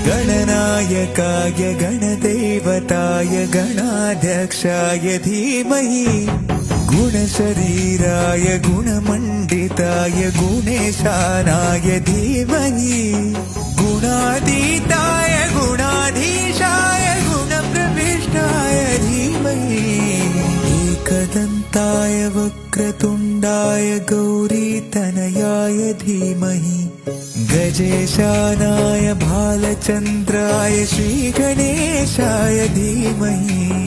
गणनायकाय गणदेवताय गणाध्यक्षाय धीमहि गुणशरीराय गुणमण्डिताय गुणेशानाय धीमहि गुणातीताय गुणाधीशाय गुणप्रविष्टाय धीमहि एकदन्ताय वक्रतुण्डाय गौरीतनयाय धीमहि गजेशानाय भालचन्द्राय श्रीगणेशाय धीमहि